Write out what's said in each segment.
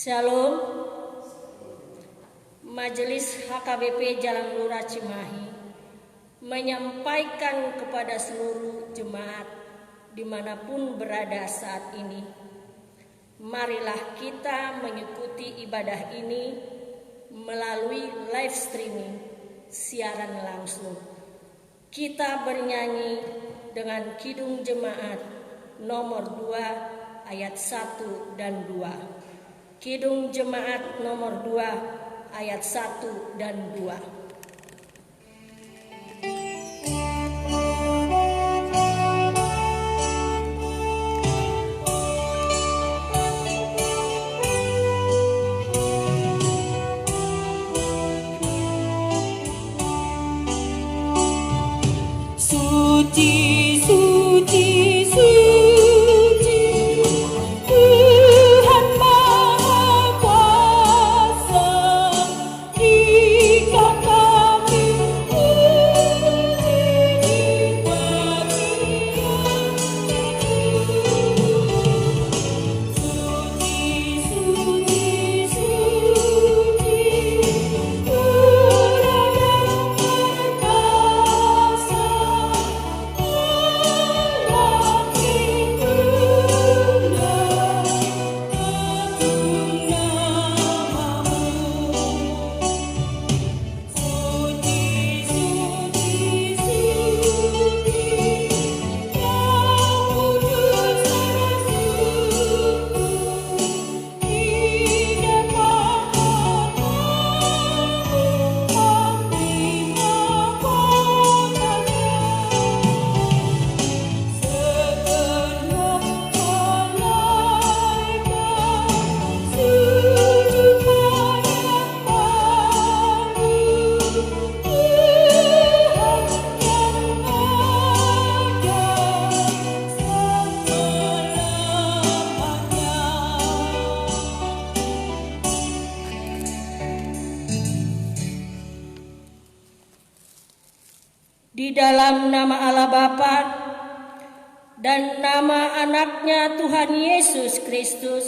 Shalom. Majelis HKBP Jalan Lurah Cimahi menyampaikan kepada seluruh jemaat dimanapun berada saat ini, marilah kita mengikuti ibadah ini melalui live streaming, siaran langsung. Kita bernyanyi dengan Kidung Jemaat nomor 2 ayat 1 dan 2. Kidung Jemaat nomor 2 ayat 1 dan 2. Suci, suci, suci, Tuhan Maha Kuasa, ikat kami puji bagian. Suci, suci, suci, Tuhan yang perkasa. Di dalam nama Allah Bapa dan nama anaknya Tuhan Yesus Kristus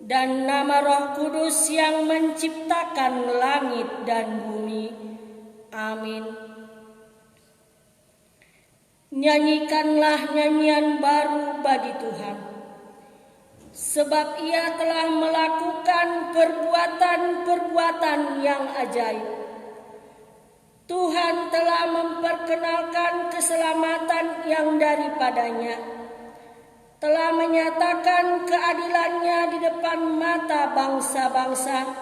dan nama Roh Kudus yang menciptakan langit dan bumi. Amin. Nyanyikanlah nyanyian baru bagi Tuhan, sebab Ia telah melakukan perbuatan-perbuatan yang ajaib. Tuhan telah memperkenalkan keselamatan yang daripadanya, telah menyatakan keadilannya di depan mata bangsa-bangsa.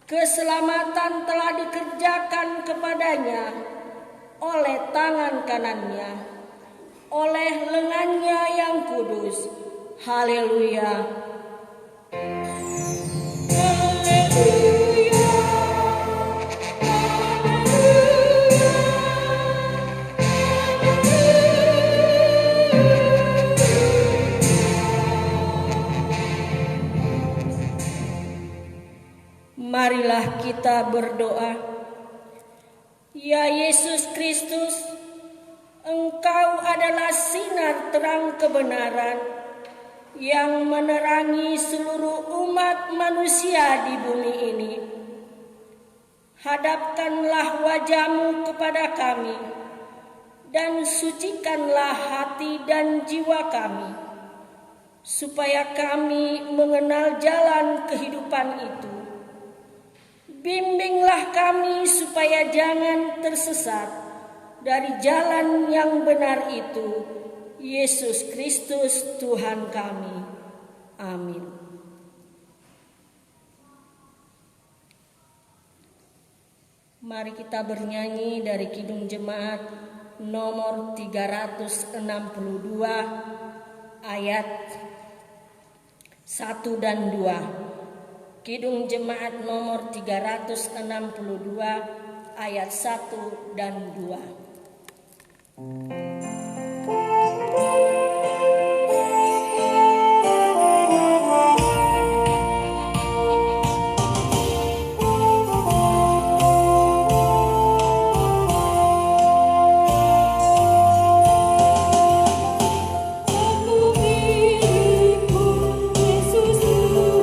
Keselamatan telah dikerjakan kepadanya oleh tangan kanannya, oleh lengannya yang kudus. Haleluya. Marilah kita berdoa. Ya Yesus Kristus, Engkau adalah sinar terang kebenaran yang menerangi seluruh umat manusia di bumi ini. Hadapkanlah wajah-Mu kepada kami dan sucikanlah hati dan jiwa kami, supaya kami mengenal jalan kehidupan itu. Bimbinglah kami supaya jangan tersesat dari jalan yang benar itu. Yesus Kristus Tuhan kami. Amin. Mari kita bernyanyi dari Kidung Jemaat nomor 362 ayat 1 dan 2. Kidung Jemaat nomor 362 ayat 1 dan 2. Aku diriku Yesus Tuhan.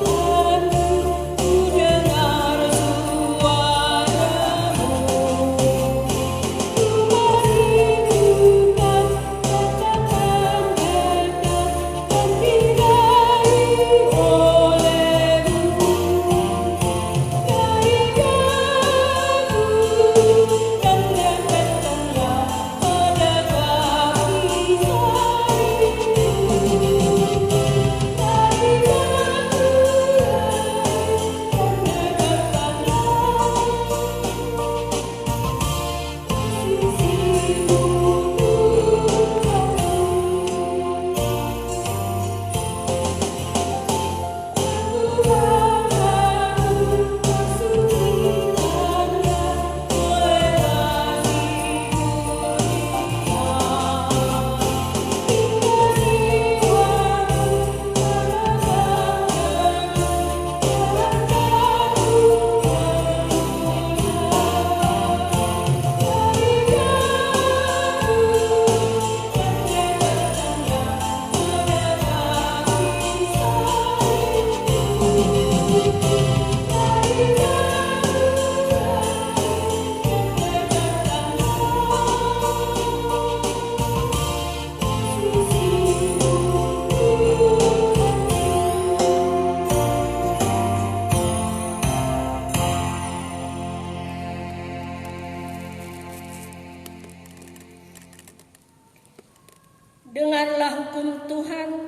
Dengarlah hukum Tuhan,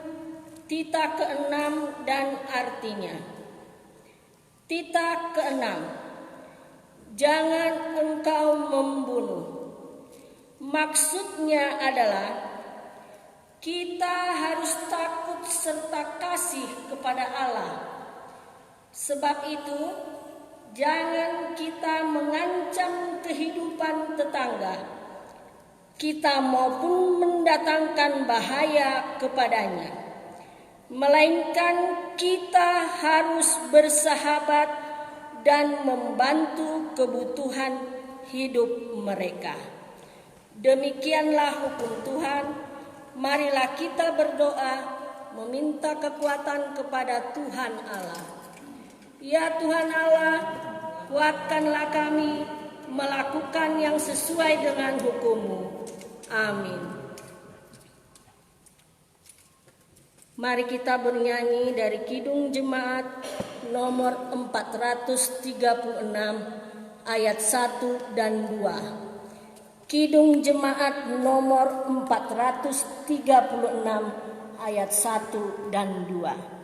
tita ke-6 dan artinya. Tita ke-6, jangan engkau membunuh. Maksudnya adalah kita harus takut serta kasih kepada Allah. Sebab itu, jangan kita mengancam kehidupan tetangga kita maupun mendatangkan bahaya kepadanya. Melainkan kita harus bersahabat dan membantu kebutuhan hidup mereka. Demikianlah hukum Tuhan. Marilah kita berdoa meminta kekuatan kepada Tuhan Allah. Ya Tuhan Allah, kuatkanlah kami melakukan yang sesuai dengan hukum-Mu. Amin. Mari kita bernyanyi dari Kidung Jemaat nomor 436 ayat 1 dan 2. Kidung Jemaat nomor 436 ayat 1 dan 2.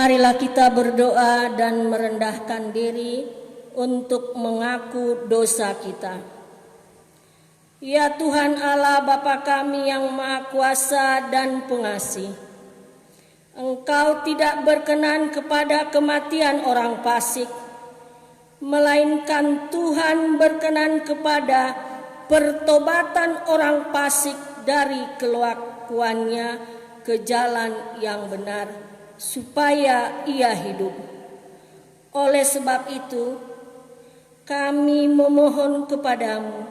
Marilah kita berdoa dan merendahkan diri untuk mengaku dosa kita. Ya Tuhan Allah Bapa kami yang Maha Kuasa dan Pengasih, Engkau tidak berkenan kepada kematian orang fasik, melainkan Tuhan berkenan kepada pertobatan orang fasik dari kelakuannya ke jalan yang benar, supaya ia hidup. Oleh sebab itu, kami memohon kepadamu,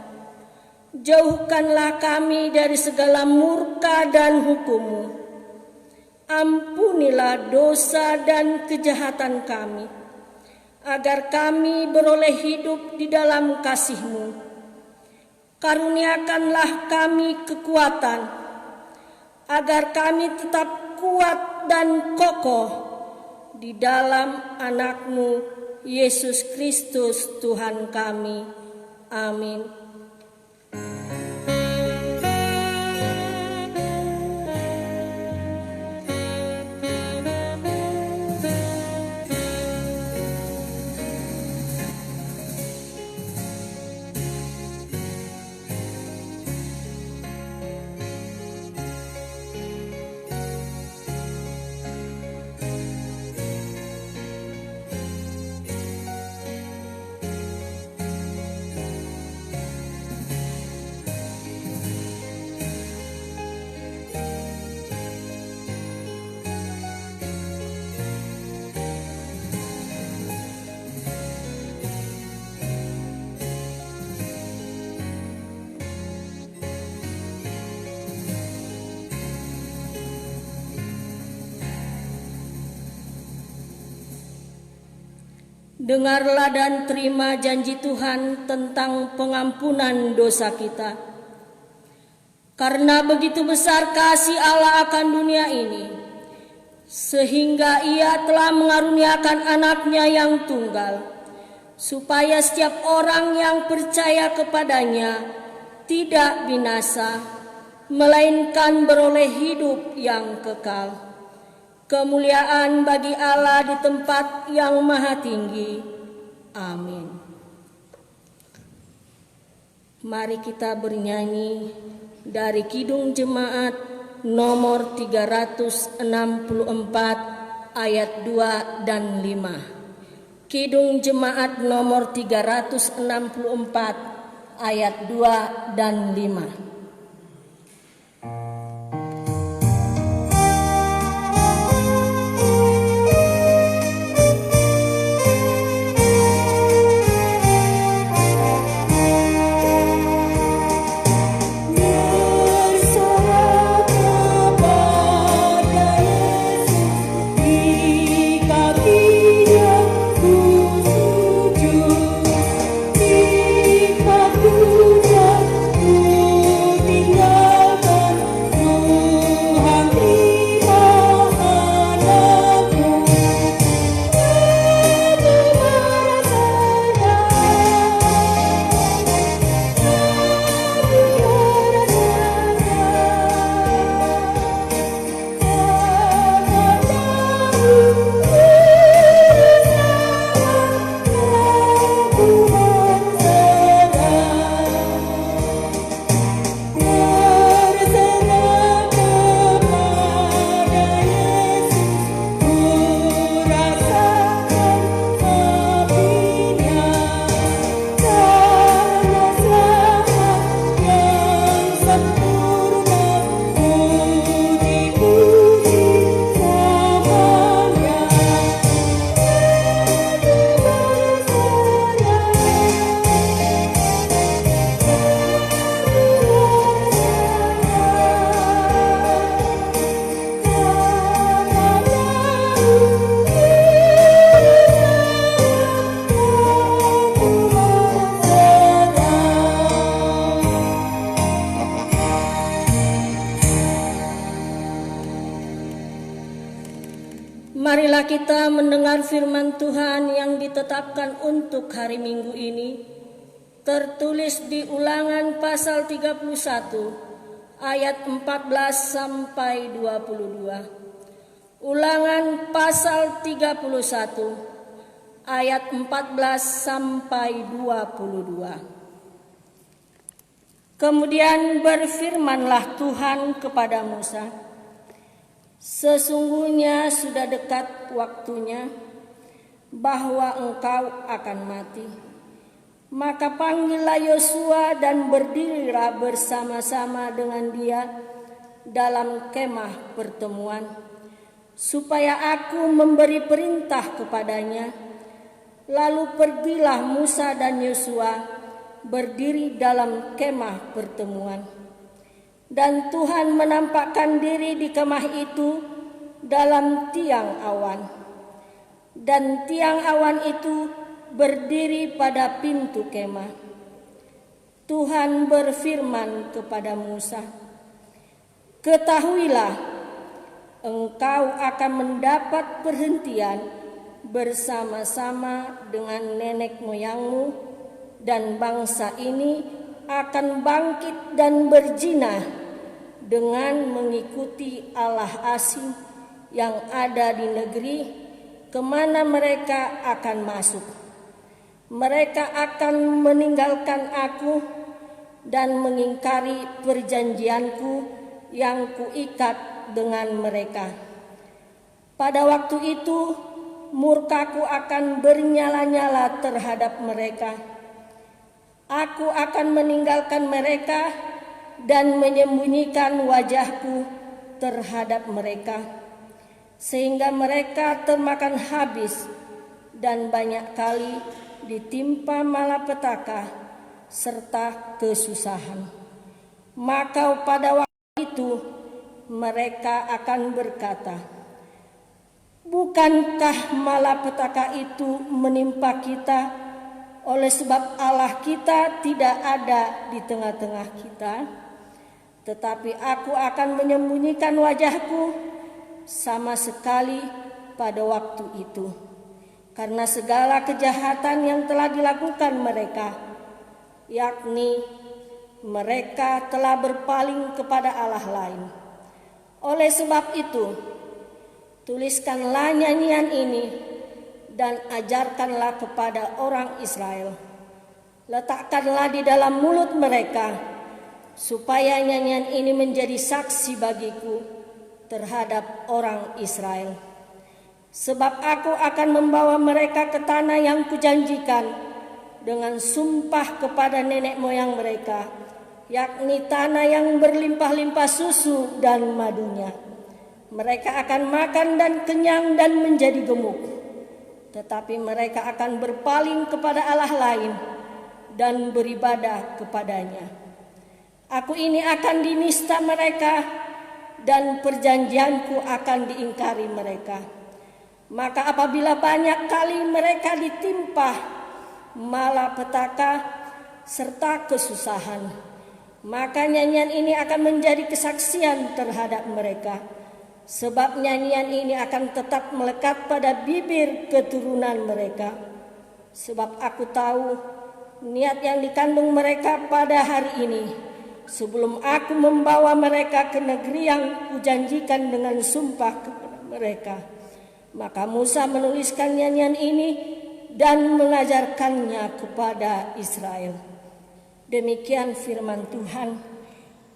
Jauhkanlah kami dari segala murka dan hukum-Mu. Ampunilah dosa dan kejahatan kami, agar kami beroleh hidup di dalam kasih-Mu. Karuniakanlah kami kekuatan, agar kami tetap kuat dan kokoh di dalam anak-Mu, Yesus Kristus Tuhan kami. Amin. Dengarlah dan terima janji Tuhan tentang pengampunan dosa kita. Karena begitu besar kasih Allah akan dunia ini, sehingga Ia telah mengaruniakan anaknya yang tunggal, supaya setiap orang yang percaya kepadanya tidak binasa, melainkan beroleh hidup yang kekal. Kemuliaan bagi Allah di tempat yang maha tinggi. Amin. Mari kita bernyanyi dari Kidung Jemaat nomor 364 ayat 2 dan 5. Kidung Jemaat nomor 364 ayat 2 dan 5. Marilah kita mendengar firman Tuhan yang ditetapkan untuk hari Minggu ini, tertulis di Ulangan pasal 31 ayat 14 sampai 22. Ulangan pasal 31 ayat 14 sampai 22. Kemudian berfirmanlah Tuhan kepada Musa, sesungguhnya sudah dekat waktunya bahwa engkau akan mati. Maka panggillah Yosua dan berdirilah bersama-sama dengan dia dalam kemah pertemuan, supaya aku memberi perintah kepadanya. Lalu pergilah Musa dan Yosua berdiri dalam kemah pertemuan. Dan Tuhan menampakkan diri di kemah itu dalam tiang awan. Dan tiang awan itu berdiri pada pintu kemah. Tuhan berfirman kepada Musa, "Ketahuilah, engkau akan mendapat perhentian bersama-sama dengan nenek moyangmu, dan bangsa ini akan bangkit dan berzina dengan mengikuti Allah asing yang ada di negeri kemana mereka akan masuk. Mereka akan meninggalkan aku dan mengingkari perjanjianku yang kuikat dengan mereka. Pada waktu itu murkaku akan bernyala-nyala terhadap mereka. Aku akan meninggalkan mereka dan menyembunyikan wajahku terhadap mereka, sehingga mereka termakan habis dan banyak kali ditimpa malapetaka serta kesusahan. Maka pada waktu itu mereka akan berkata, bukankah malapetaka itu menimpa kita oleh sebab Allah kita tidak ada di tengah-tengah kita? Tetapi aku akan menyembunyikan wajahku sama sekali pada waktu itu, karena segala kejahatan yang telah dilakukan mereka, yakni mereka telah berpaling kepada Allah lain. Oleh sebab itu, tuliskanlah nyanyian ini dan ajarkanlah kepada orang Israel. Letakkanlah di dalam mulut mereka, supaya nyanyian ini menjadi saksi bagiku terhadap orang Israel. Sebab aku akan membawa mereka ke tanah yang kujanjikan dengan sumpah kepada nenek moyang mereka, yakni tanah yang berlimpah-limpah susu dan madunya. Mereka akan makan dan kenyang dan menjadi gemuk. Tetapi mereka akan berpaling kepada Allah lain dan beribadah kepadanya. Aku ini akan dinista mereka dan perjanjianku akan diingkari mereka. Maka apabila banyak kali mereka ditimpa malapetaka serta kesusahan, maka nyanyian ini akan menjadi kesaksian terhadap mereka. Sebab nyanyian ini akan tetap melekat pada bibir keturunan mereka. Sebab aku tahu niat yang dikandung mereka pada hari ini, sebelum aku membawa mereka ke negeri yang kujanjikan dengan sumpah kepada mereka. Maka Musa menuliskan nyanyian ini dan mengajarkannya kepada Israel. Demikian firman Tuhan.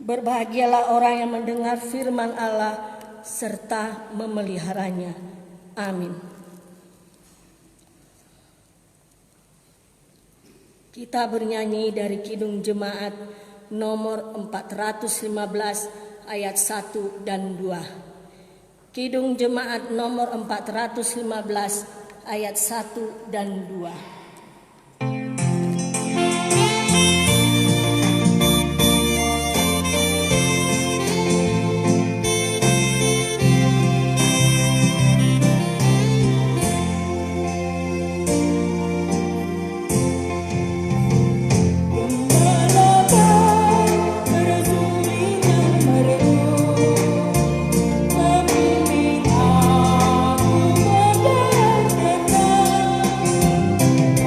Berbahagialah orang yang mendengar firman Allah serta memeliharanya. Amin. Kita bernyanyi dari Kidung Jemaat nomor 415 ayat 1 dan 2. Kidung Jemaat nomor 415 ayat 1 dan 2. Aku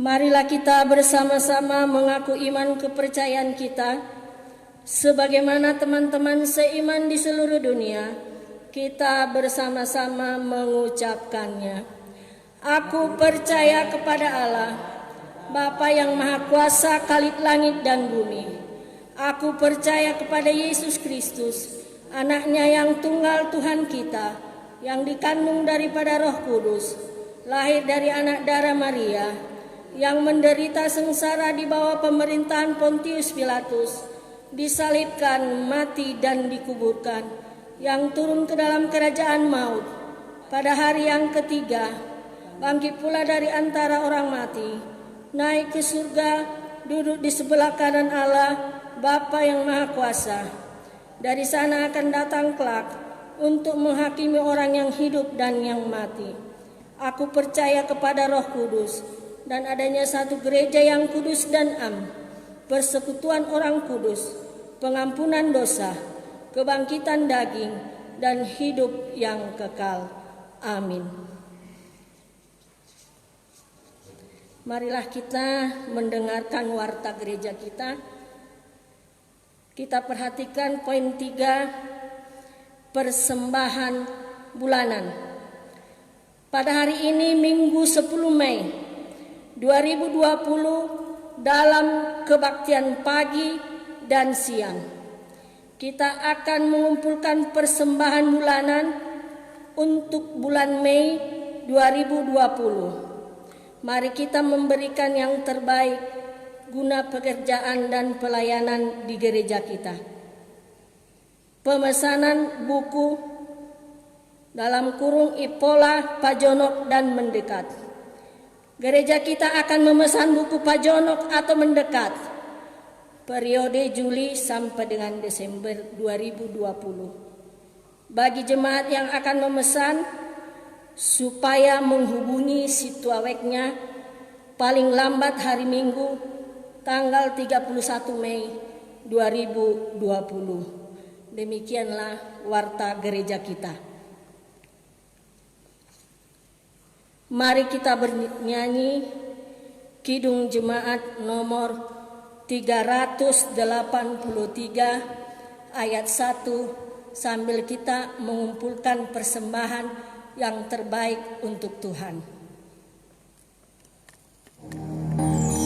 Marilah kita bersama-sama mengaku iman kepercayaan kita, sebagaimana teman-teman seiman di seluruh dunia, kita bersama-sama mengucapkannya. Aku percaya kepada Allah, Bapa yang Maha Kuasa, Khalik langit dan bumi. Aku percaya kepada Yesus Kristus, Anaknya yang tunggal Tuhan kita, yang dikandung daripada Roh Kudus, lahir dari anak darah Maria, yang menderita sengsara di bawah pemerintahan Pontius Pilatus, disalibkan, mati dan dikuburkan, yang turun ke dalam kerajaan maut, pada hari yang ketiga, bangkit pula dari antara orang mati, naik ke surga, duduk di sebelah kanan Allah, Bapa yang Maha Kuasa. Dari sana akan datang kelak untuk menghakimi orang yang hidup dan yang mati. Aku percaya kepada Roh Kudus dan adanya satu gereja yang kudus dan am, persekutuan orang kudus, pengampunan dosa, kebangkitan daging, dan hidup yang kekal. Amin. Marilah kita mendengarkan warta gereja kita. Kita perhatikan poin 3, persembahan bulanan. Pada hari ini Minggu 10 Mei 2020 dalam kebaktian pagi dan siang, kita akan mengumpulkan persembahan bulanan untuk bulan Mei 2020. Mari kita memberikan yang terbaik guna pekerjaan dan pelayanan di gereja kita. Pemesanan buku dalam kurung Ipola, Pajonok, dan mendekat. Gereja kita akan memesan buku Pajonok atau mendekat periode Juli sampai dengan Desember 2020. Bagi jemaat yang akan memesan, supaya menghubungi si tuaweknya paling lambat hari Minggu tanggal 31 Mei 2020. Demikianlah warta gereja kita. Mari kita bernyanyi Kidung Jemaat nomor 383 ayat 1 sambil kita mengumpulkan persembahan yang terbaik untuk Tuhan. Yesus Kristus,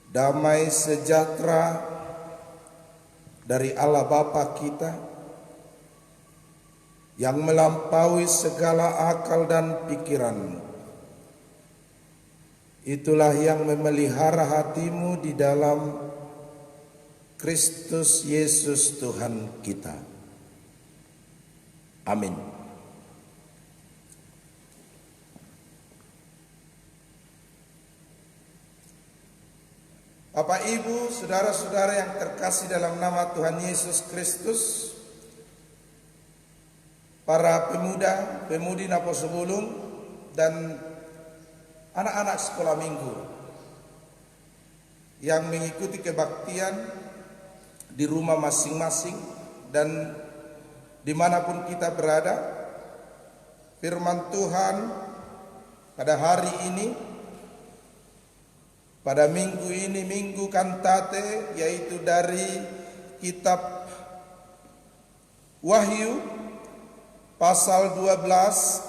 damai sejahtera dari Allah Bapa kita yang melampaui segala akal dan pikiranmu. Itulah yang memelihara hatimu di dalam Kristus Yesus Tuhan kita. Amin. Bapak, Ibu, saudara-saudara yang terkasih dalam nama Tuhan Yesus Kristus, para pemuda, pemudi Naposubulung, dan anak-anak sekolah minggu yang mengikuti kebaktian di rumah masing-masing dan dimanapun kita berada, firman Tuhan pada hari ini, pada minggu ini, minggu kantate, yaitu dari kitab Wahyu pasal 12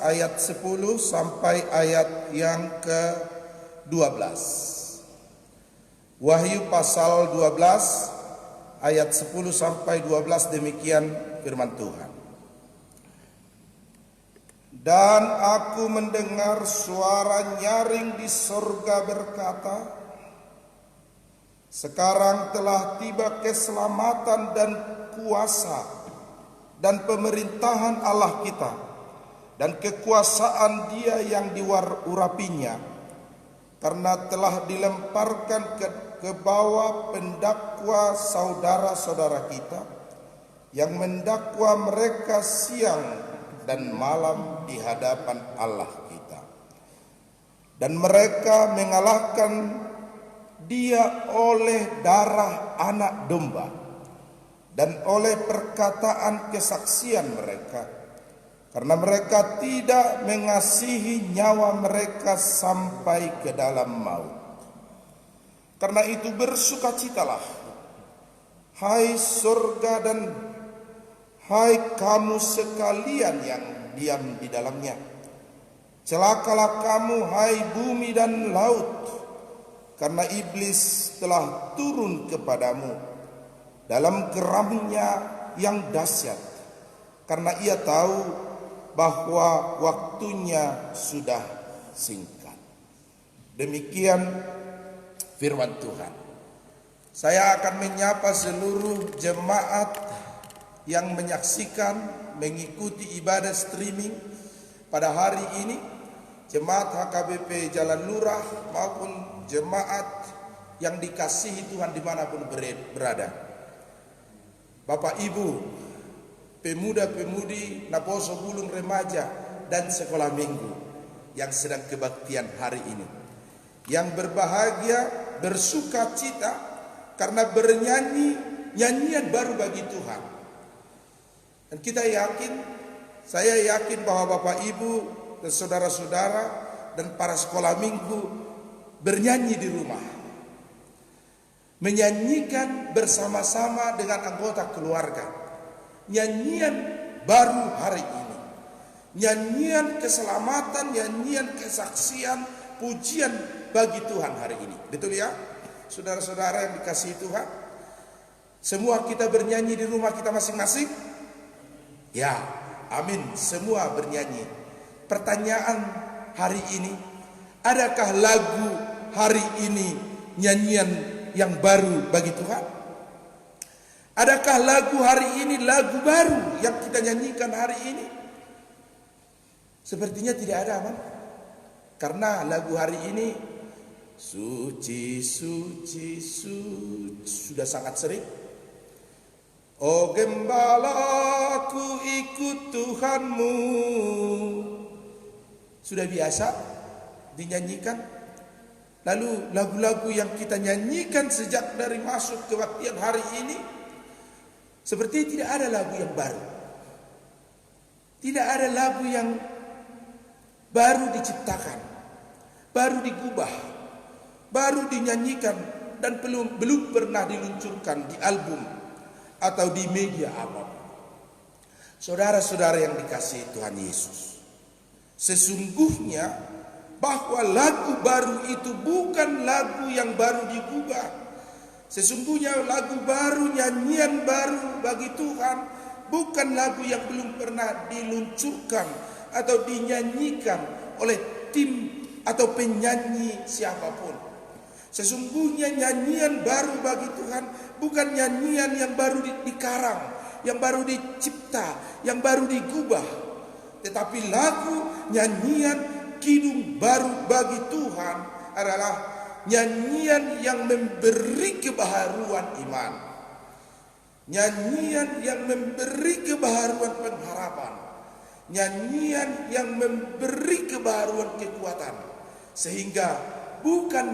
ayat 10 sampai ayat yang ke-12. Wahyu pasal 12 ayat 10 sampai 12, demikian firman Tuhan. Dan aku mendengar suara nyaring di sorga berkata, sekarang telah tiba keselamatan dan kuasa dan pemerintahan Allah kita dan kekuasaan Dia yang diurapinya, karena telah dilemparkan ke bawah pendakwa saudara-saudara kita yang mendakwa mereka siang dan malam di hadapan Allah kita. Dan mereka mengalahkan Dia oleh darah anak domba dan oleh perkataan kesaksian mereka, karena mereka tidak mengasihi nyawa mereka sampai ke dalam maut. Karena itu bersukacitalah, hai surga dan hai kamu sekalian yang diam di dalamnya. Celakalah kamu, hai bumi dan laut, karena iblis telah turun kepadamu dalam geramnya yang dahsyat, karena ia tahu bahwa waktunya sudah singkat. Demikian firman Tuhan. Saya akan menyapa seluruh jemaat yang menyaksikan, mengikuti ibadah streaming pada hari ini, jemaat HKBP Jalan Lurah maupun jemaat yang dikasihi Tuhan dimanapun berada. Bapak, Ibu, pemuda-pemudi Naposubulung remaja dan sekolah minggu yang sedang kebaktian hari ini, yang berbahagia, bersuka cita karena bernyanyi nyanyian baru bagi Tuhan. Dan kita yakin, saya yakin bahwa Bapak, Ibu, dan saudara-saudara dan para sekolah minggu bernyanyi di rumah, menyanyikan bersama-sama dengan anggota keluarga nyanyian baru hari ini, nyanyian keselamatan, nyanyian kesaksian, pujian bagi Tuhan hari ini. Betul ya, saudara-saudara yang dikasihi Tuhan? Semua kita bernyanyi di rumah kita masing-masing? Ya, amin, semua bernyanyi. Pertanyaan hari ini, adakah lagu hari ini nyanyian yang baru bagi Tuhan? Adakah lagu hari ini lagu baru yang kita nyanyikan hari ini? Sepertinya tidak ada, aman. Karena lagu hari ini suci, suci, suci sudah sangat sering. Oh gembala, ku ikut Tuhanmu, sudah biasa dinyanyikan. Lalu lagu-lagu yang kita nyanyikan sejak dari masuk kebaktian hari ini, seperti tidak ada lagu yang baru. Tidak ada lagu yang baru diciptakan, baru digubah, baru dinyanyikan, dan belum pernah diluncurkan di album atau di media apapun. Saudara-saudara yang dikasihi Tuhan Yesus, sesungguhnya bahwa lagu baru itu bukan lagu yang baru digubah. Sesungguhnya lagu baru, nyanyian baru bagi Tuhan bukan lagu yang belum pernah diluncurkan atau dinyanyikan oleh tim atau penyanyi siapapun. Sesungguhnya nyanyian baru bagi Tuhan bukan nyanyian yang baru dikarang, yang baru dicipta, yang baru digubah, tetapi lagu nyanyian kidung baru bagi Tuhan adalah nyanyian yang memberi kebaharuan iman, nyanyian yang memberi kebaharuan pengharapan, nyanyian yang memberi kebaharuan kekuatan, sehingga bukan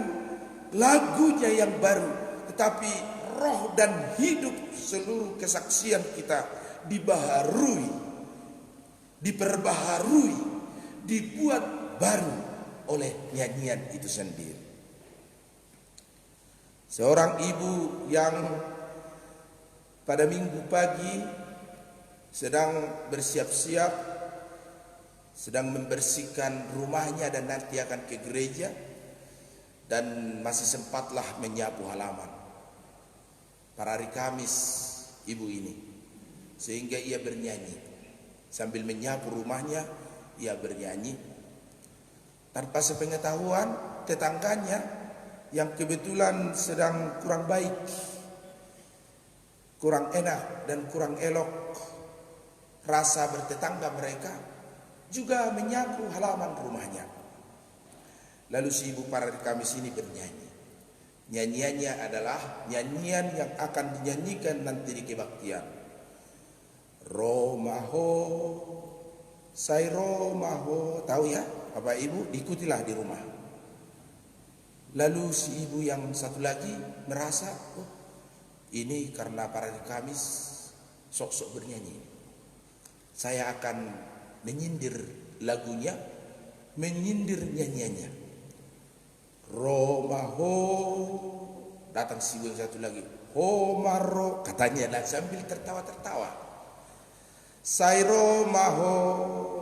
lagunya yang baru, tetapi roh dan hidup seluruh kesaksian kita dibaharui, diperbaharui, dibuat baru oleh nyanyian itu sendiri. Seorang ibu yang pada minggu pagi sedang bersiap-siap, sedang membersihkan rumahnya dan nanti akan ke gereja, dan masih sempatlah menyapu halaman pada hari Kamis ibu ini, sehingga ia bernyanyi sambil menyapu rumahnya. Ia bernyanyi tanpa sepengetahuan tetangganya yang kebetulan sedang kurang baik, kurang enak dan kurang elok rasa bertetangga mereka, juga menyapu halaman rumahnya. Lalu si ibu pada hari Kamis ini bernyanyi. Nyanyiannya adalah nyanyian yang akan dinyanyikan nanti di kebaktian. Romaho, Sai Romaho, tahu ya Bapak Ibu, diikutilah di rumah. Lalu si ibu yang satu lagi merasa, oh ini karena pada hari Kamis sok-sok bernyanyi, saya akan menyindir lagunya, menyindir nyanyiannya. Romaho, datang si ibu yang satu lagi, Homaro, katanya sambil tertawa-tertawa. Sai Romaho,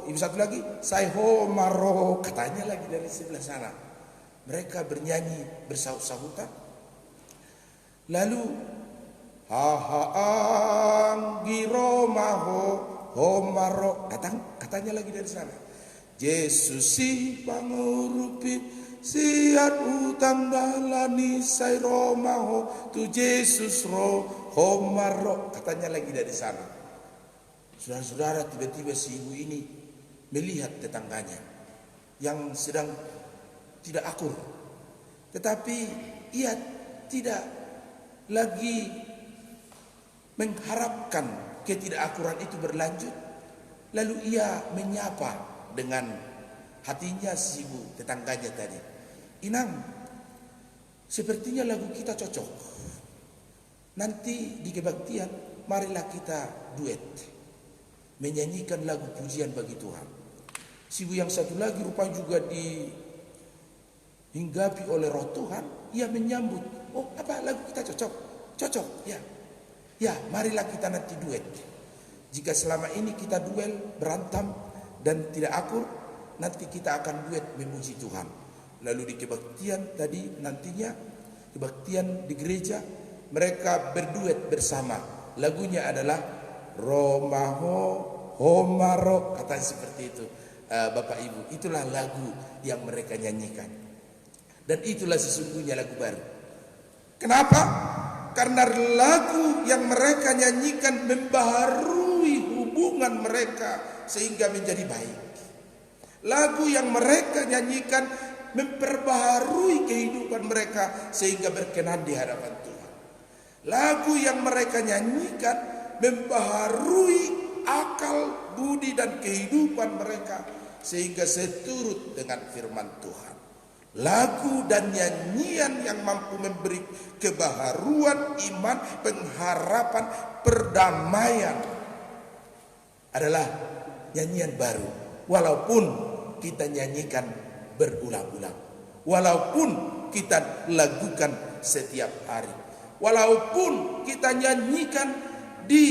ibu satu lagi, Sai Homaro, katanya lagi dari sebelah sana. Mereka bernyanyi bersahut-sahutan. Lalu Anggi Romaho, Homaro, katanya lagi dari sana. Yesus si pangurupi siat utang dalani Sai Romaho, tu Yesus ro Homaro, katanya lagi dari sana. Saudara-saudara, tiba-tiba si ibu ini melihat tetangganya yang sedang tidak akur, tetapi ia tidak lagi mengharapkan ketidakakuran itu berlanjut. Lalu ia menyapa dengan hatinya si ibu tetangganya tadi, Inang, sepertinya lagu kita cocok. Nanti di kebaktian marilah kita duet menyanyikan lagu pujian bagi Tuhan. Si ibu yang satu lagi rupanya juga dihinggapi oleh roh Tuhan. Ia menyambut, oh apa lagu kita cocok ya, marilah kita nanti duet. Jika selama ini kita duel, berantem dan tidak akur, nanti kita akan duet memuji Tuhan. Lalu di kebaktian tadi nantinya, kebaktian di gereja, mereka berduet bersama. Lagunya adalah Romaho, Homaro, kata seperti itu. Bapak Ibu, itulah lagu yang mereka nyanyikan. Dan itulah sesungguhnya lagu baru. Kenapa? Karena lagu yang mereka nyanyikan membaharui hubungan mereka sehingga menjadi baik. Lagu yang mereka nyanyikan memperbaharui kehidupan mereka sehingga berkenan di hadapan Tuhan. Lagu yang mereka nyanyikan membaharui akal, budi dan kehidupan mereka sehingga seturut dengan firman Tuhan. Lagu dan nyanyian yang mampu memberi kebaharuan iman, pengharapan, perdamaian adalah nyanyian baru. Walaupun kita nyanyikan berulang-ulang, walaupun kita lakukan setiap hari, walaupun kita nyanyikan di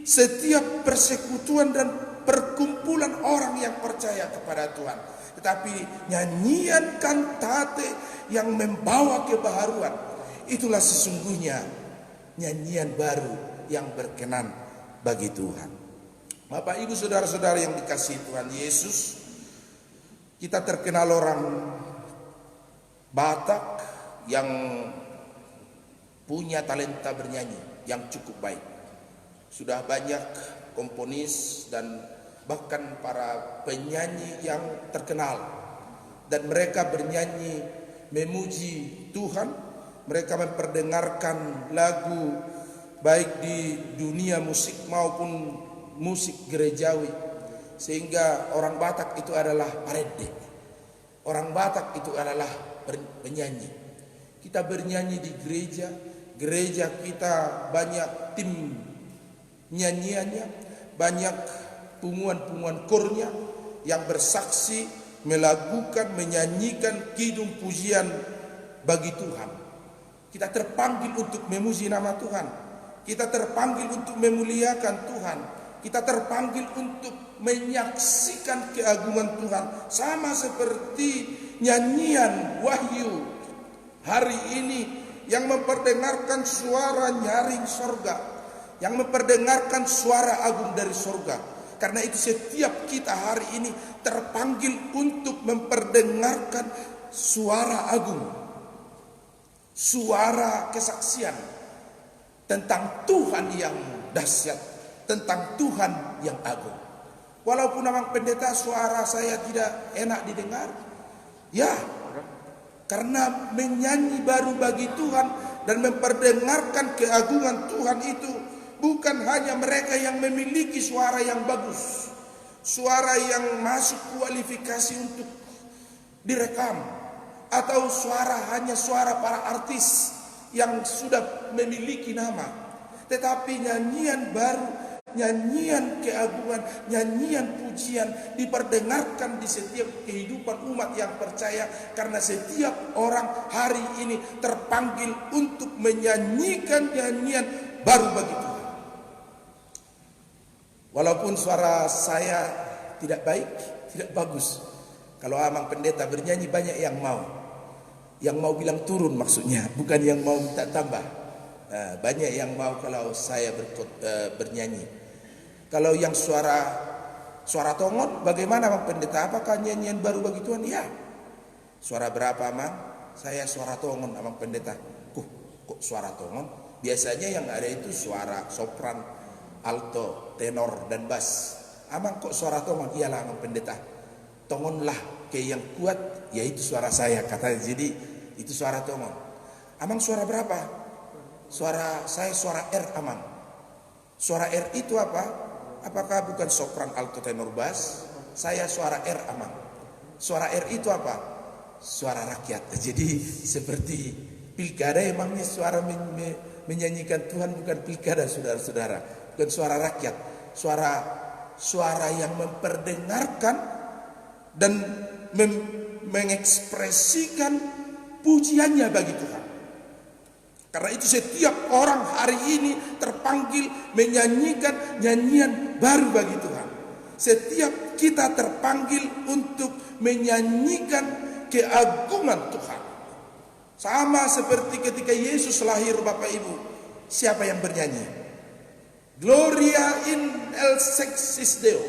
setiap persekutuan dan perkumpulan orang yang percaya kepada Tuhan, tetapi nyanyian kantate yang membawa kebaharuan. Itulah sesungguhnya nyanyian baru yang berkenan bagi Tuhan. Bapak, Ibu, saudara-saudara yang dikasihi Tuhan Yesus, kita terkenal orang Batak yang punya talenta bernyanyi yang cukup baik. Sudah banyak komponis dan bahkan para penyanyi yang terkenal, dan mereka bernyanyi memuji Tuhan. Mereka memperdengarkan lagu baik di dunia musik maupun musik gerejawi, sehingga orang Batak itu adalah parede. Orang Batak itu adalah penyanyi. Kita bernyanyi di gereja, gereja kita banyak tim nyanyiannya, banyak punguan-punguan kornya yang bersaksi melakukan, menyanyikan kidung pujian bagi Tuhan. Kita terpanggil untuk memuji nama Tuhan. Kita terpanggil untuk memuliakan Tuhan. Kita terpanggil untuk menyaksikan keagungan Tuhan. Sama seperti nyanyian Wahyu hari ini yang memperdengarkan suara nyaring sorga, yang memperdengarkan suara agung dari sorga. Karena itu setiap kita hari ini terpanggil untuk memperdengarkan suara agung, suara kesaksian tentang Tuhan yang dahsyat, tentang Tuhan yang agung. Walaupun memang pendeta suara saya tidak enak didengar, ya, karena menyanyi baru bagi Tuhan dan memperdengarkan keagungan Tuhan itu bukan hanya mereka yang memiliki suara yang bagus, suara yang masuk kualifikasi untuk direkam, atau hanya suara para artis yang sudah memiliki nama, tetapi nyanyian baru, nyanyian keagungan, nyanyian pujian diperdengarkan di setiap kehidupan umat yang percaya, karena setiap orang hari ini terpanggil untuk menyanyikan nyanyian baru bagi Tuhan. Walaupun suara saya tidak baik, tidak bagus, kalau Amang Pendeta bernyanyi banyak yang mau bilang turun maksudnya, bukan yang mau minta tambah. Nah, banyak yang mau kalau saya bernyanyi. Kalau yang suara tongon, bagaimana Amang Pendeta? Apakah nyanyian baru bagi Tuhan? Ya. Suara berapa Amang? Saya suara tongon, Amang Pendeta. Kok suara tongon? Biasanya yang ada itu suara sopran, alto, tenor, dan bass. Amang kok suara tongon? Iyalah Amang Pendeta, tongonlah ke yang kuat, yaitu suara saya, katanya. Jadi itu suara tongon. Amang suara berapa? Suara saya suara R, Amang. Suara R itu apa? Apakah bukan sopran, alto, tenor, bass? Saya suara R, Amang. Suara R itu apa? Suara rakyat. Jadi seperti pilkada, emangnya suara menyanyikan Tuhan bukan pilkada, saudara-saudara, bukan suara rakyat, suara yang memperdengarkan dan mengekspresikan pujiannya bagi Tuhan. Karena itu setiap orang hari ini terpanggil menyanyikan nyanyian baru bagi Tuhan. Setiap kita terpanggil untuk menyanyikan keagungan Tuhan. Sama seperti ketika Yesus lahir, Bapak Ibu, siapa yang bernyanyi? Gloria in excelsis Deo.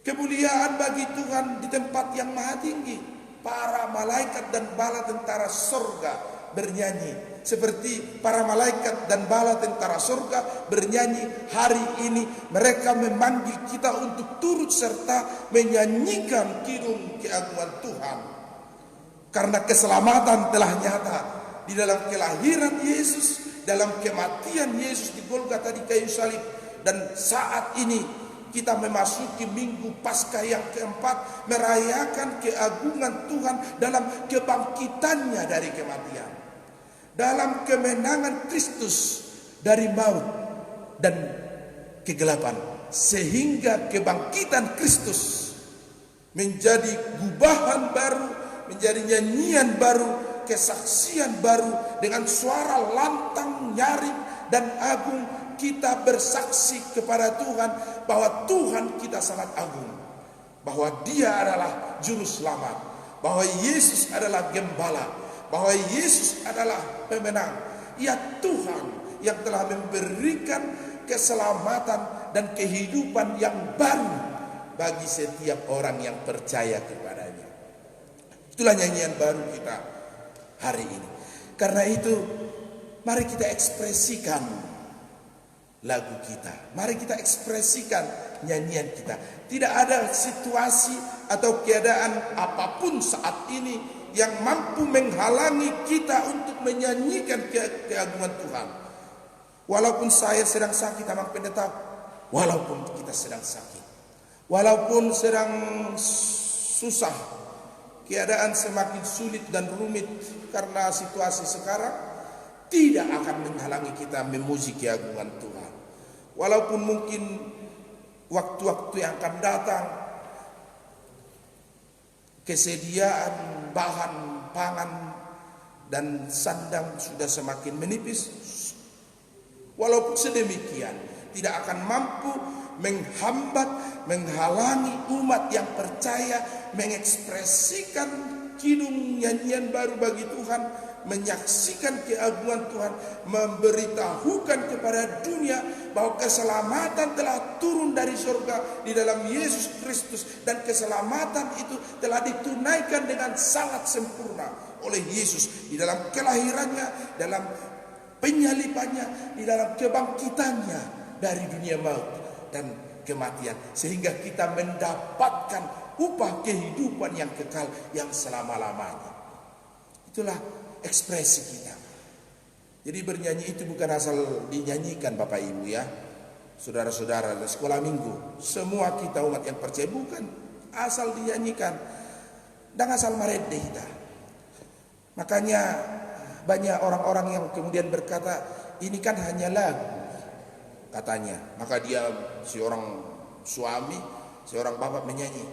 Kemuliaan bagi Tuhan di tempat yang maha tinggi. Para malaikat dan bala tentara surga bernyanyi. Seperti para malaikat dan bala tentara surga bernyanyi hari ini. Mereka memanggil kita untuk turut serta menyanyikan kidung keagungan Tuhan. Karena keselamatan telah nyata di dalam kelahiran Yesus, dalam kematian Yesus di Golgota di kayu salib. Dan saat ini kita memasuki minggu Paskah yang keempat, merayakan keagungan Tuhan dalam kebangkitannya dari kematian, dalam kemenangan Kristus dari maut dan kegelapan, sehingga kebangkitan Kristus menjadi gubahan baru, menjadi nyanyian baru, kesaksian baru. Dengan suara lantang, nyaring, dan agung kita bersaksi kepada Tuhan bahwa Tuhan kita sangat agung, bahwa Dia adalah juru selamat, bahwa Yesus adalah gembala, bahwa Yesus adalah pemenang. Ya Tuhan yang telah memberikan keselamatan dan kehidupan yang baru bagi setiap orang yang percaya kepadanya. Itulah nyanyian baru kita hari ini. Karena itu, mari kita ekspresikan lagu kita. Mari kita ekspresikan nyanyian kita. Tidak ada situasi atau keadaan apapun saat ini yang mampu menghalangi kita untuk menyanyikan keagungan Tuhan. Walaupun saya sedang sakit, Abang Pendeta, walaupun kita sedang sakit, walaupun sedang susah, keadaan semakin sulit dan rumit karena situasi sekarang, tidak akan menghalangi kita memuji keagungan Tuhan. Walaupun mungkin waktu-waktu yang akan datang kesediaan bahan pangan dan sandang sudah semakin menipis, walaupun sedemikian tidak akan mampu menghambat, menghalangi umat yang percaya mengekspresikan kidung nyanyian baru bagi Tuhan, menyaksikan keagungan Tuhan, memberitahukan kepada dunia bahwa keselamatan telah turun dari surga di dalam Yesus Kristus, dan keselamatan itu telah ditunaikan dengan sangat sempurna oleh Yesus di dalam kelahirannya, dalam penyalibannya, di dalam kebangkitannya dari dunia maut dan kematian, sehingga kita mendapatkan upah kehidupan yang kekal yang selama-lamanya. Itulah ekspresi kita. Jadi bernyanyi itu bukan asal dinyanyikan Bapak Ibu ya, saudara-saudara di sekolah minggu, semua kita umat yang percaya, bukan asal dinyanyikan dan asal merede kita. Makanya banyak orang-orang yang kemudian berkata, ini kan hanya lagu katanya. Maka dia, seorang suami, seorang bapak menyanyi,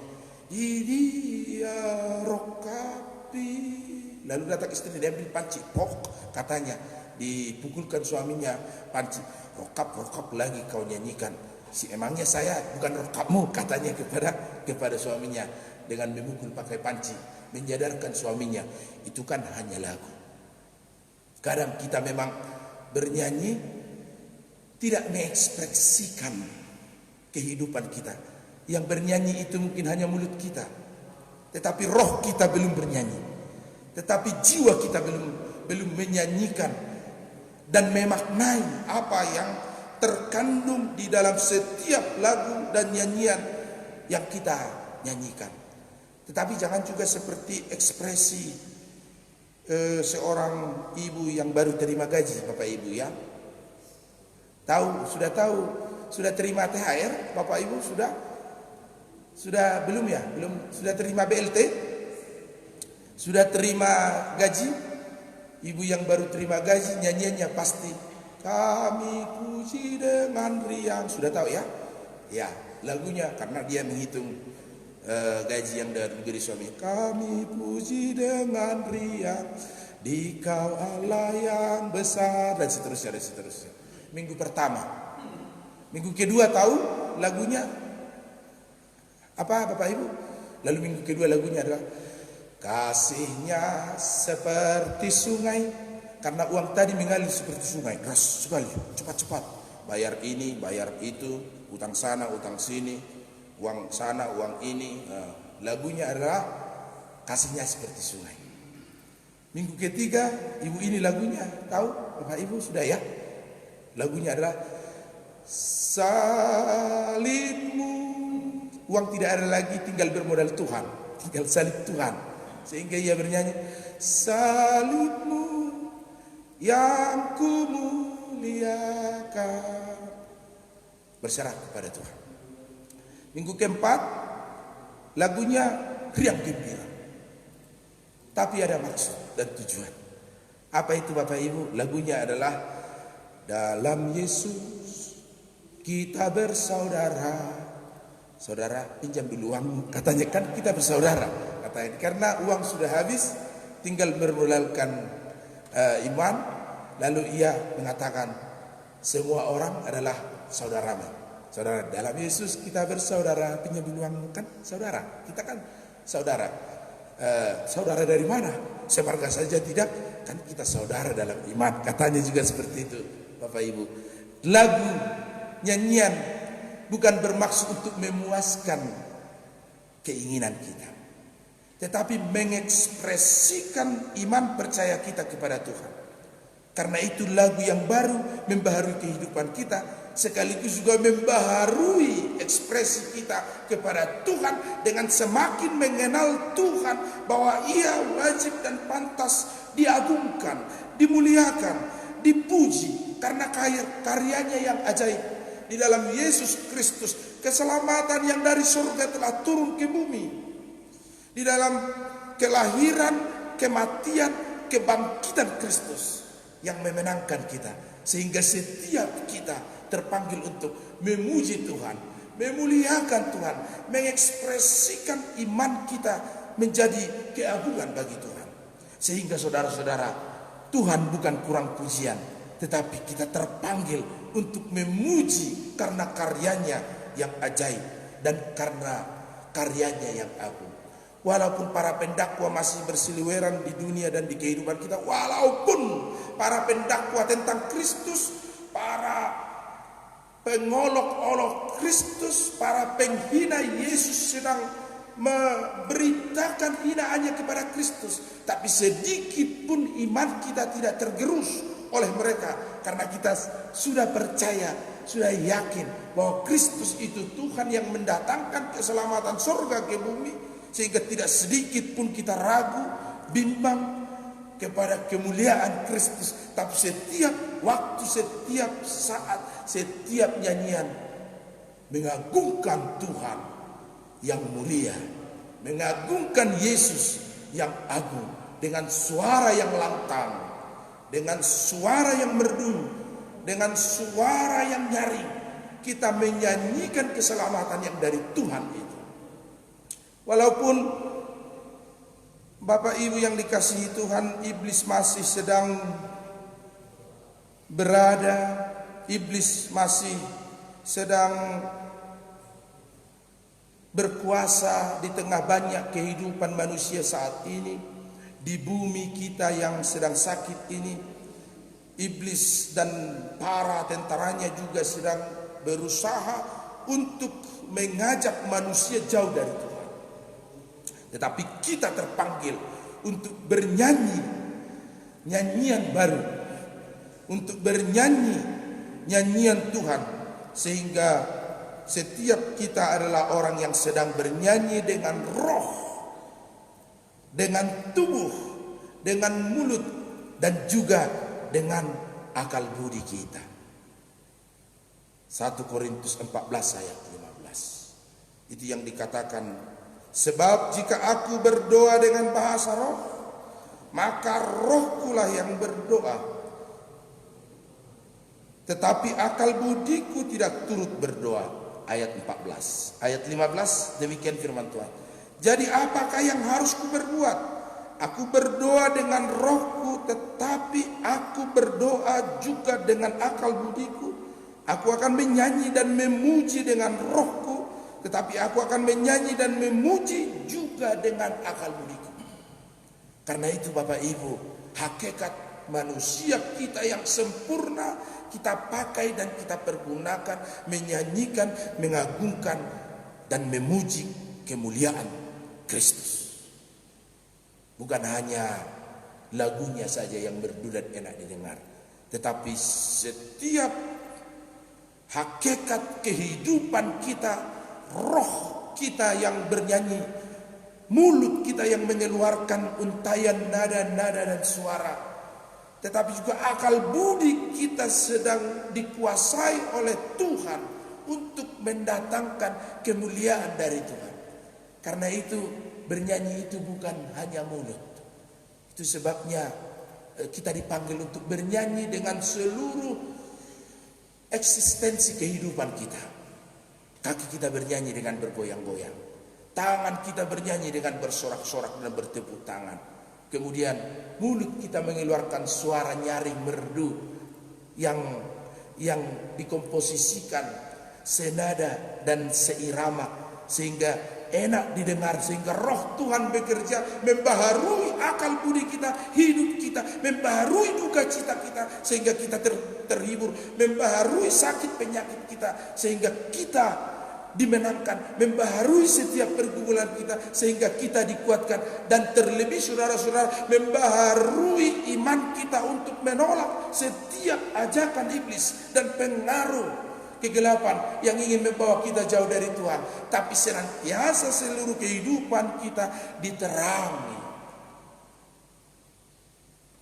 di dia rokapi, lalu datang istri, dia ambil panci, pok katanya, dipukulkan suaminya panci, rokap lagi kau nyanyikan, si emangnya saya bukan rokapmu, katanya kepada suaminya dengan memukul pakai panci, menyadarkan suaminya itu kan hanya lagu. Kadang kita memang bernyanyi tidak mengekspresikan kehidupan kita. Yang bernyanyi itu mungkin hanya mulut kita, tetapi roh kita belum bernyanyi, tetapi jiwa kita belum menyanyikan dan memaknai apa yang terkandung di dalam setiap lagu dan nyanyian yang kita nyanyikan. Tetapi jangan juga seperti ekspresi seorang ibu yang baru terima gaji, Bapak Ibu ya. Sudah terima THR, Bapak Ibu sudah belum ya? Belum, sudah terima BLT? Sudah terima gaji? Ibu yang baru terima gaji nyanyiannya pasti kami puji dengan riang. Sudah tahu ya? Ya, lagunya karena dia menghitung gaji yang diberi suami. Kami puji dengan riang di Kau Allah yang besar, dan seterusnya. Minggu pertama, minggu kedua tahu lagunya apa Bapak Ibu? Lalu minggu kedua lagunya adalah kasihnya seperti sungai, karena uang tadi mengalir seperti sungai, deras sekali, cepat-cepat, bayar ini, bayar itu, utang sana, utang sini, uang sana, uang ini. Lagunya adalah kasihnya seperti sungai. Minggu ketiga, ibu ini lagunya tahu Bapak Ibu sudah ya? Lagunya adalah salibmu. Uang tidak ada lagi, tinggal bermodal Tuhan, tinggal salib Tuhan. Sehingga ia bernyanyi, salibmu yang kumuliakan, berserah kepada Tuhan. Minggu keempat, lagunya riang gembira, tapi ada maksud dan tujuan. Apa itu Bapak Ibu? Lagunya adalah dalam Yesus kita bersaudara. Saudara, pinjam dulu uang, katanya kan kita bersaudara, katanya. Karena uang sudah habis, tinggal bermodalkan iman. Lalu ia mengatakan semua orang adalah saudaramu, Saudara, dalam Yesus kita bersaudara, penyebiluan kan saudara. Kita kan saudara. Saudara dari mana? Semarga saja tidak, kan kita saudara dalam iman. Katanya juga seperti itu, Bapak Ibu. Lagu, nyanyian bukan bermaksud untuk memuaskan keinginan kita, tetapi mengekspresikan iman percaya kita kepada Tuhan. Karena itu lagu yang baru membaharui kehidupan kita, sekaligus juga membaharui ekspresi kita kepada Tuhan dengan semakin mengenal Tuhan, bahwa Ia wajib dan pantas diagungkan, dimuliakan, dipuji karena karyanya yang ajaib. Di dalam Yesus Kristus, keselamatan yang dari surga telah turun ke bumi. Di dalam kelahiran, kematian, kebangkitan Kristus yang memenangkan kita, sehingga setiap kita terpanggil untuk memuji Tuhan, memuliakan Tuhan, mengekspresikan iman kita menjadi keagungan bagi Tuhan. Sehingga saudara-saudara, Tuhan bukan kurang pujian, tetapi kita terpanggil untuk memuji karena karyanya yang ajaib dan karena karyanya yang agung. Walaupun para pendakwa masih bersiliweran di dunia dan di kehidupan kita, walaupun para pendakwa tentang Kristus, para pengolok-olok Kristus, para penghina Yesus sedang memberitakan hinaannya kepada Kristus, tapi sedikit pun iman kita tidak tergerus oleh mereka, karena kita sudah percaya, sudah yakin bahwa Kristus itu Tuhan yang mendatangkan keselamatan surga ke bumi. Sehingga tidak sedikit pun kita ragu, bimbang kepada kemuliaan Kristus. Tapi setiap waktu, setiap saat, setiap nyanyian mengagungkan Tuhan yang mulia, mengagungkan Yesus yang agung, dengan suara yang lantang, dengan suara yang merdu, dengan suara yang nyaring. Kita menyanyikan keselamatan yang dari Tuhan itu. Walaupun Bapak Ibu yang dikasihi Tuhan, iblis masih sedang berada, iblis masih sedang berkuasa di tengah banyak kehidupan manusia saat ini, di bumi kita yang sedang sakit ini. Iblis dan para tentaranya juga sedang berusaha untuk mengajak manusia jauh dari Tuhan. Tetapi kita terpanggil untuk bernyanyi nyanyian baru, untuk bernyanyi nyanyian Tuhan, sehingga setiap kita adalah orang yang sedang bernyanyi dengan roh, dengan tubuh, dengan mulut, dan juga dengan akal budi kita. 1 Korintus 14 ayat 15. Itu yang dikatakan, sebab jika aku berdoa dengan bahasa roh, maka rohkulah yang berdoa, tetapi akal budiku tidak turut berdoa. Ayat 14. Ayat 15 demikian firman Tuhan. Jadi apakah yang harus ku berbuat? Aku berdoa dengan rohku, tetapi aku berdoa juga dengan akal budiku. Aku akan menyanyi dan memuji dengan rohku, tetapi aku akan menyanyi dan memuji juga dengan akal budiku. Karena itu Bapak Ibu, hakikat manusia kita yang sempurna kita pakai dan kita pergunakan, menyanyikan, mengagungkan, dan memuji kemuliaan Kristus. Bukan hanya lagunya saja yang merdu dan enak didengar, tetapi setiap hakikat kehidupan kita, roh kita yang bernyanyi, mulut kita yang mengeluarkan untayan nada-nada dan suara, tetapi juga akal budi kita sedang dikuasai oleh Tuhan untuk mendatangkan kemuliaan dari Tuhan. Karena itu bernyanyi itu bukan hanya mulut. Itu sebabnya kita dipanggil untuk bernyanyi dengan seluruh eksistensi kehidupan kita. Kaki kita bernyanyi dengan bergoyang-goyang, tangan kita bernyanyi dengan bersorak-sorak dan bertepuk tangan. Kemudian mulut kita mengeluarkan suara nyaring merdu yang dikomposisikan senada dan seirama, sehingga enak didengar, sehingga roh Tuhan bekerja membaharui akal budi kita, hidup kita, membaharui duka cita kita, sehingga kita terhibur, membaharui sakit penyakit kita, sehingga kita dimenangkan, membaharui setiap pergumulan kita sehingga kita dikuatkan, dan terlebih saudara-saudara, membaharui iman kita untuk menolak setiap ajakan iblis dan pengaruh kegelapan yang ingin membawa kita jauh dari Tuhan, tapi senantiasa seluruh kehidupan kita diterangi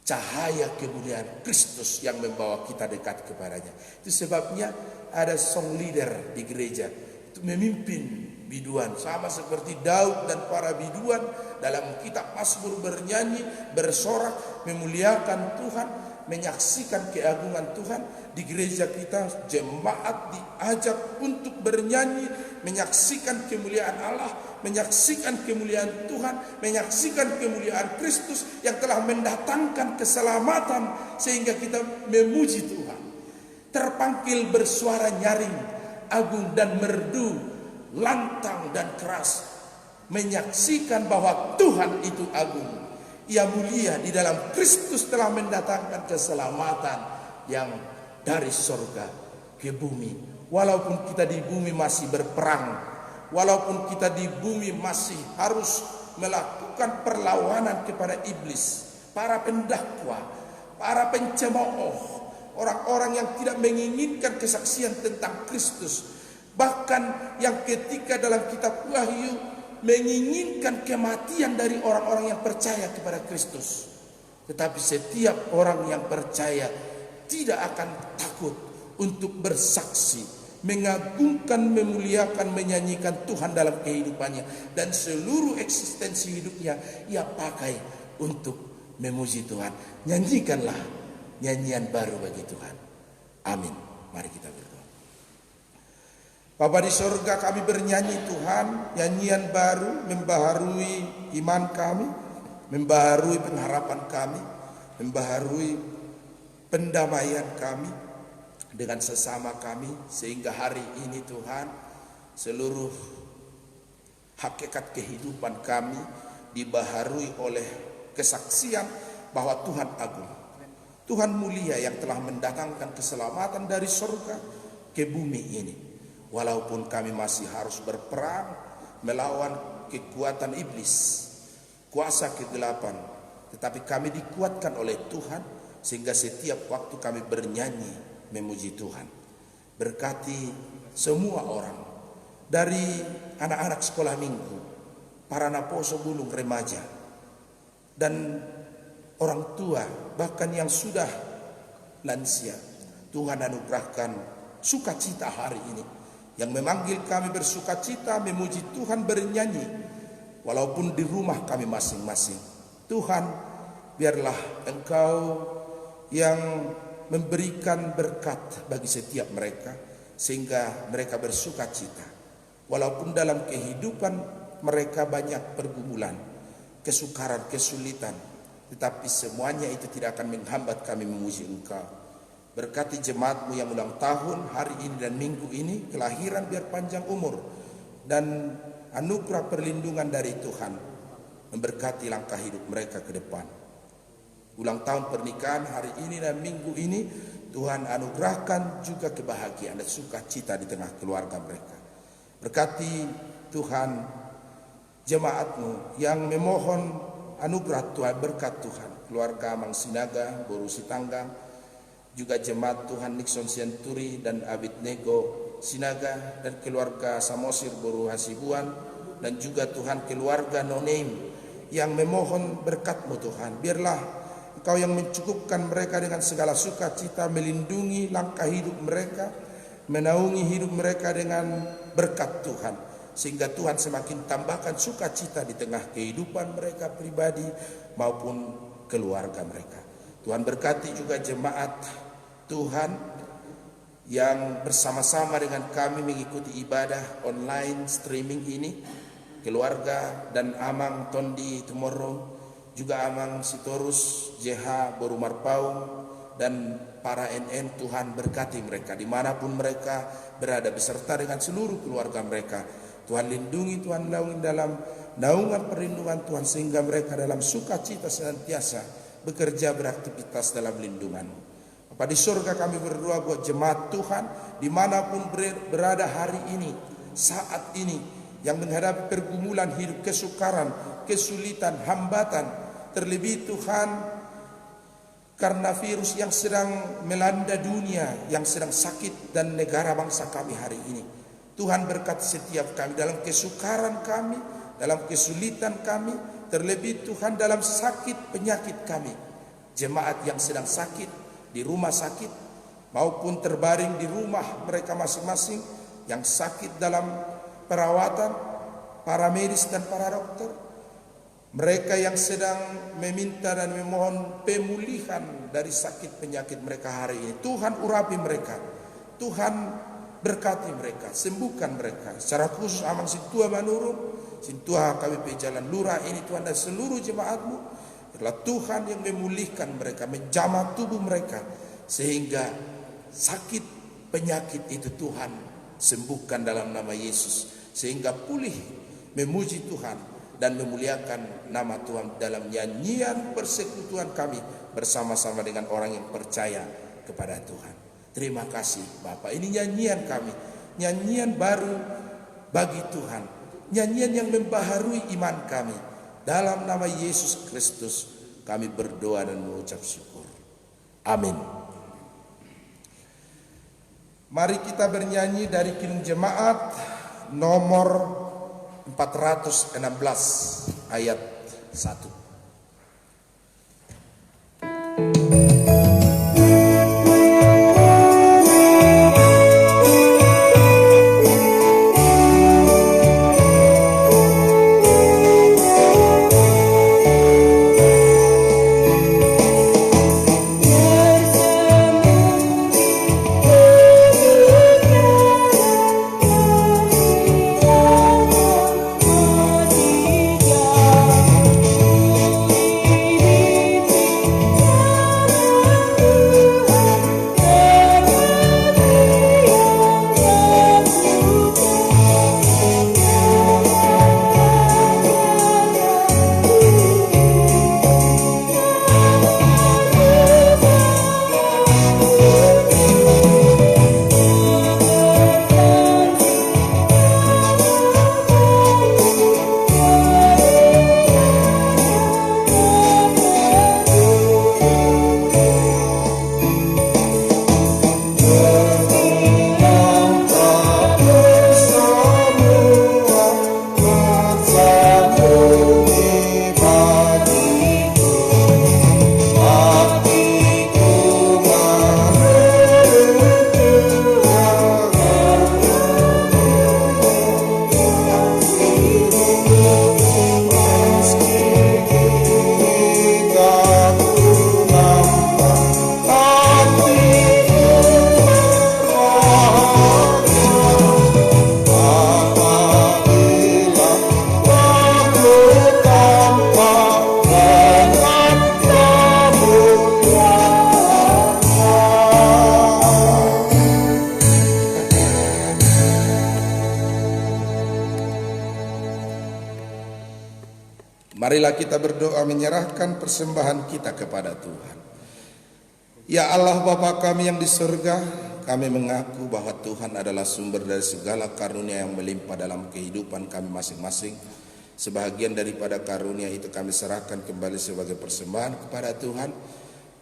cahaya kemuliaan Kristus yang membawa kita dekat kepadanya. Itu sebabnya ada song leader di gereja untuk memimpin biduan, sama seperti Daud dan para biduan dalam kitab Mazmur bernyanyi, bersorak, memuliakan Tuhan, menyaksikan keagungan Tuhan. Di gereja kita jemaat diajak untuk bernyanyi, menyaksikan kemuliaan Allah, menyaksikan kemuliaan Tuhan, menyaksikan kemuliaan Kristus yang telah mendatangkan keselamatan sehingga kita memuji Tuhan. Terpanggil bersuara nyaring, agung dan merdu, lantang dan keras, menyaksikan bahwa Tuhan itu agung, Ia mulia, di dalam Kristus telah mendatangkan keselamatan yang dari sorga ke bumi. Walaupun kita di bumi masih berperang, walaupun kita di bumi masih harus melakukan perlawanan kepada iblis, para pendakwa, para pencemooh, orang-orang yang tidak menginginkan kesaksian tentang Kristus, bahkan yang ketika dalam kitab Wahyu menginginkan kematian dari orang-orang yang percaya kepada Kristus. Tetapi setiap orang yang percaya tidak akan takut untuk bersaksi, mengagungkan, memuliakan, menyanyikan Tuhan dalam kehidupannya, dan seluruh eksistensi hidupnya ia pakai untuk memuji Tuhan. Nyanyikanlah nyanyian baru bagi Tuhan. Amin. Mari kita berdoa. Bapa di sorga, kami bernyanyi Tuhan, nyanyian baru membaharui iman kami, membaharui pengharapan kami, membaharui pendamaian kami dengan sesama kami, sehingga hari ini Tuhan, seluruh hakikat kehidupan kami dibaharui oleh kesaksian bahwa Tuhan agung, Tuhan mulia yang telah mendatangkan keselamatan dari surga ke bumi ini. Walaupun kami masih harus berperang melawan kekuatan iblis, kuasa kegelapan, tetapi kami dikuatkan oleh Tuhan sehingga setiap waktu kami bernyanyi memuji Tuhan. Berkati semua orang, dari anak-anak sekolah minggu, para naposo gunung remaja, dan orang tua, bahkan yang sudah lansia. Tuhan anugerahkan sukacita hari ini yang memanggil kami bersukacita memuji Tuhan, bernyanyi walaupun di rumah kami masing-masing. Tuhan, biarlah Engkau yang memberikan berkat bagi setiap mereka sehingga mereka bersukacita walaupun dalam kehidupan mereka banyak pergumulan, kesukaran, kesulitan, tetapi semuanya itu tidak akan menghambat kami memuji Engkau. Berkati jemaat-Mu yang ulang tahun hari ini dan minggu ini, kelahiran biar panjang umur, dan anugerah perlindungan dari Tuhan memberkati langkah hidup mereka ke depan. Ulang tahun pernikahan hari ini dan minggu ini, Tuhan anugerahkan juga kebahagiaan dan sukacita di tengah keluarga mereka. Berkati Tuhan jemaat-Mu yang memohon anugerah Tuhan, berkat Tuhan, keluarga Mang Sinaga, Boru Sitanggang, juga jemaat Tuhan Nixon Sianturi dan Abednego Sinaga, dan keluarga Samosir Boru Hasibuan, dan juga Tuhan keluarga No Name yang memohon berkat-Mu Tuhan. Biarlah Engkau yang mencukupkan mereka dengan segala sukacita, melindungi langkah hidup mereka, menaungi hidup mereka dengan berkat Tuhan, sehingga Tuhan semakin tambahkan sukacita di tengah kehidupan mereka pribadi maupun keluarga mereka. Tuhan berkati juga jemaat Tuhan yang bersama-sama dengan kami mengikuti ibadah online streaming ini, keluarga dan Amang Tondi Tomorrow, juga Amang Sitorus JH Boru Marpaung, dan para NN. Tuhan berkati mereka dimanapun mereka berada beserta dengan seluruh keluarga mereka. Tuhan lindungi, Tuhan naungi dalam naungan perlindungan Tuhan, sehingga mereka dalam sukacita senantiasa bekerja beraktivitas dalam lindungan-Mu. Bapa di surga, kami berdoa buat jemaat Tuhan dimanapun berada hari ini, saat ini, yang menghadapi pergumulan hidup, kesukaran, kesulitan, hambatan, terlebih Tuhan karena virus yang sedang melanda dunia, yang sedang sakit dan negara bangsa kami hari ini. Tuhan berkati setiap kami dalam kesukaran kami, dalam kesulitan kami, terlebih Tuhan dalam sakit penyakit kami. Jemaat yang sedang sakit di rumah sakit maupun terbaring di rumah mereka masing-masing, yang sakit dalam perawatan, para medis dan para dokter, mereka yang sedang meminta dan memohon pemulihan dari sakit penyakit mereka hari ini. Tuhan urapi mereka, Tuhan berkati mereka, sembuhkan mereka. Secara khusus Amang Sintua Manurung, Sintua KBP Jalan Lurah ini Tuhan, dan seluruh jemaat-Mu, adalah Tuhan yang memulihkan mereka, menjamah tubuh mereka, sehingga sakit penyakit itu Tuhan sembuhkan dalam nama Yesus, sehingga pulih memuji Tuhan dan memuliakan nama Tuhan dalam nyanyian persekutuan kami bersama-sama dengan orang yang percaya kepada Tuhan. Terima kasih Bapa, ini nyanyian kami, nyanyian baru bagi Tuhan, nyanyian yang membaharui iman kami. Dalam nama Yesus Kristus kami berdoa dan mengucap syukur. Amin. Mari kita bernyanyi dari Kidung Jemaat nomor 416 ayat 1. Marilah kita berdoa menyerahkan persembahan kita kepada Tuhan. Ya Allah Bapa kami yang di surga, kami mengaku bahwa Tuhan adalah sumber dari segala karunia yang melimpah dalam kehidupan kami masing-masing. Sebahagian daripada karunia itu kami serahkan kembali sebagai persembahan kepada Tuhan.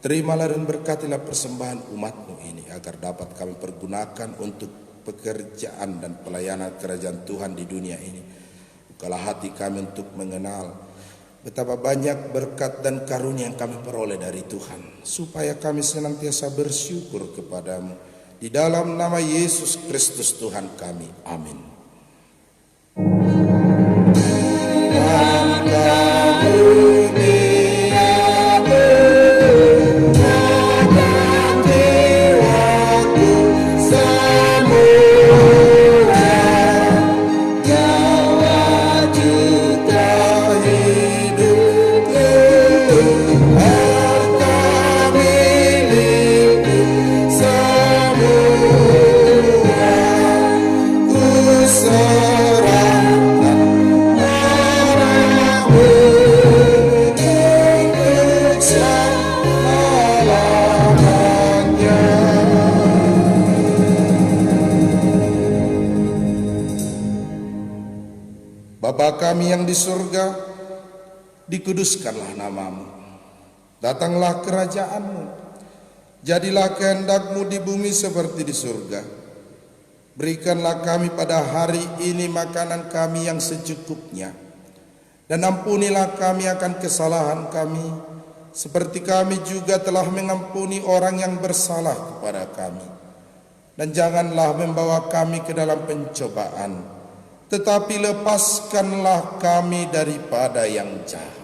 Terimalah dan berkatilah persembahan umat-Mu ini, agar dapat kami pergunakan untuk pekerjaan dan pelayanan kerajaan Tuhan di dunia ini. Bukalah hati kami untuk mengenal betapa banyak berkat dan karunia yang kami peroleh dari Tuhan, supaya kami senantiasa bersyukur kepadamu. Di dalam nama Yesus Kristus Tuhan kami. Amin. Harta milik di surga, dikuduskanlah namamu. Datanglah kerajaanmu, jadilah kehendakmu di bumi seperti di surga. Berikanlah kami pada hari ini makanan kami yang secukupnya, dan ampunilah kami akan kesalahan kami, seperti kami juga telah mengampuni orang yang bersalah kepada kami. Dan janganlah membawa kami ke dalam pencobaan, tetapi lepaskanlah kami daripada yang jahat.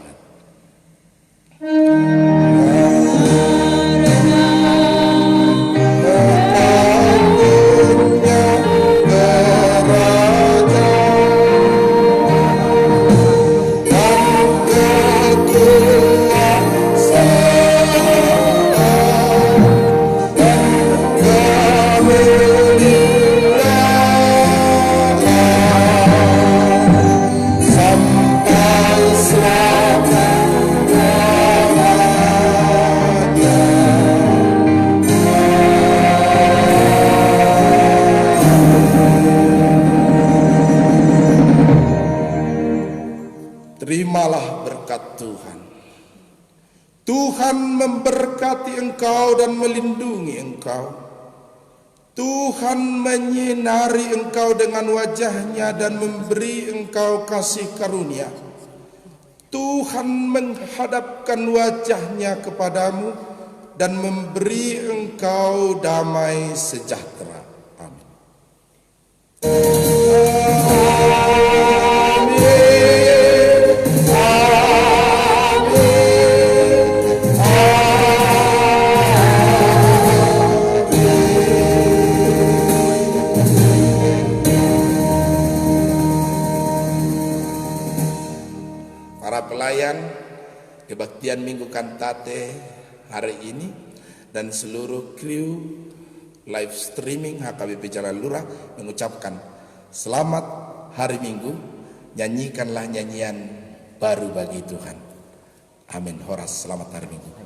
Terimalah berkat Tuhan. Tuhan memberkati engkau dan melindungi engkau. Tuhan menyinari engkau dengan wajahnya dan memberi engkau kasih karunia. Tuhan menghadapkan wajahnya kepadamu dan memberi engkau damai sejahtera. Amin. Para pelayan kebaktian Minggu Kantate hari ini dan seluruh kru live streaming HKBP Jalan Lurah mengucapkan selamat hari Minggu, nyanyikanlah nyanyian baru bagi Tuhan. Amin. Horas, selamat hari Minggu.